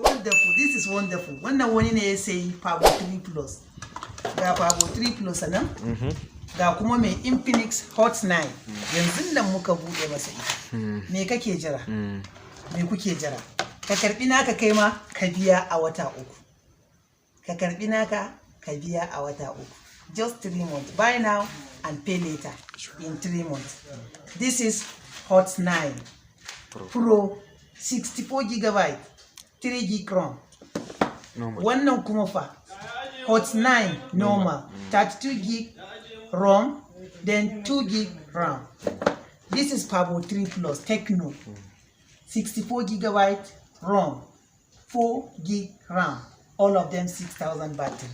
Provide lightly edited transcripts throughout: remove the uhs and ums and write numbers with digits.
Wonderful, this is wonderful. Wannan wani ne ya sayi Pavo 3 Plus. Ga Pavo 3 Plus nan. Ga kuma mai Infinix Hot 9. Yanzu nan muka buɗe masa ita. Me kake jira? Me kuke jira? Ka karbi naka kai ma ka biya a wata uku. Ka karbi naka ka biya a wata uku. Just 3 months. Buy now and pay later in 3 months. This is Hot 9 Pro 64 GB 3 gig ROM. Wannan kuma fa Hot 9 normal 32 gig ROM, then 2 gig RAM. This is Pavo 3 Plus Techno 64 GB ROM, 4 gig RAM. All of them 6,000 battery.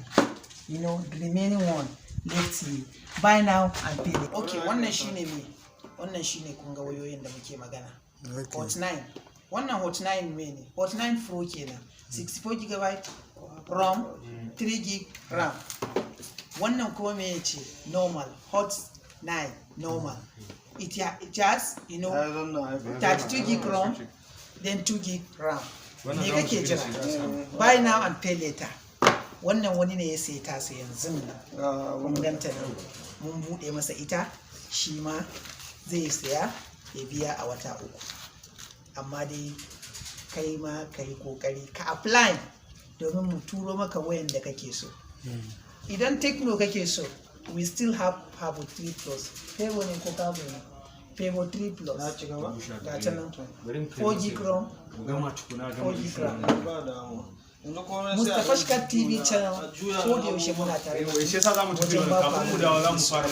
You know, the remaining one, let's see. Buy now and pay later. Okay, wannan shine me. Wannan shine kun ga wayoyin da muke magana. Hot 9. Wannan Hot 9 ne. Hot 9 Pro kenan. 64 GB ROM, 3 gig RAM. Wannan kuma me yace normal Hot 9 normal. It has, you know, 32 gig ROM, then 2 gig RAM. Me kake jira? Buy now and pay later. Wannan wani ne ya sayi tasa yanzu mun ganta nan mun bude masa ita, shi ma zai saya ya biya a wata uku. Amma dai kai ma kai kokari ka apply domin mu turo maka wayan da kake so. Idan Techno kake so, we still have Pavo 3 Plus. Pavo ne ko Pavo ne? Pavo 3 Plus. Ga ta nan 4 gig ROM, 4 gig RAM. Mustafashka TV channel ko da yaushe muna tare da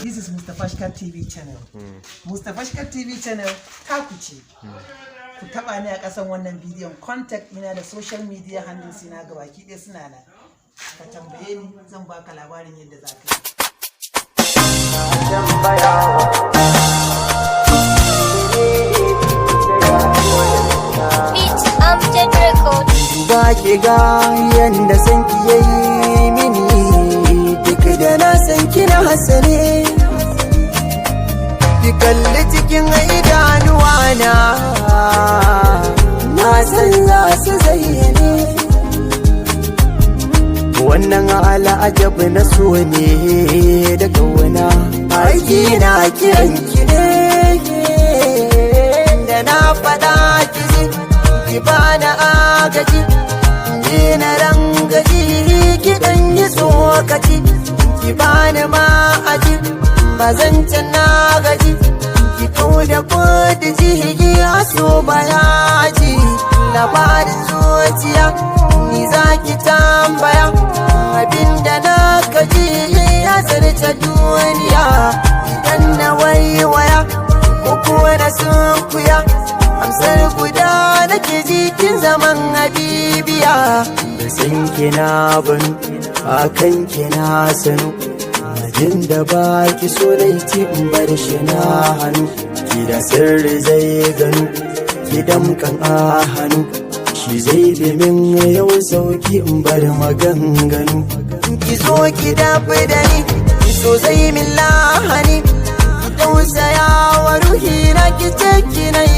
This is Mustafashka TV channel. Mustafashka TV channel ta kuce. Ku taba ni a kasan wannan bidiyon, contact ina da social media handles ina gabaki ɗaya suna nan. Ka tambaye ni zan baka labarin yadda za ka yi. Ba ki ga yanda san ki yayi mini, duk da na san kina hasane. Ki kalli cikin idanuwa na san za su zayyane. Wannan al'ajab na so ne da kauna, aiki na kiran ki ne. Da na faɗa ki ji, ki bani agaji, ni na rangaji, ki ɗan yi tsokaci, ki bani ma'aji, ba zan can na gaji, ki kau da kudi jiki a so bayaji. Labarin zuciya ni za ki tambaya, abinda na gaji ya zarce duniya. Idan na waiwaya ko kuwa na sunkuya, amsar guda nake jikin zaman habibiya. Da san kina banu akan kina sanu, jin da baki so laiti in bar shi na hannu. Ki da sirri zai gano, ki damkan a hannu, shi zai bi min yau sauki in bar maganganu. Ki zo ki dafi da ni, ki so zai min lahani, ki tausaya wa ruhi na, ki ce ki nai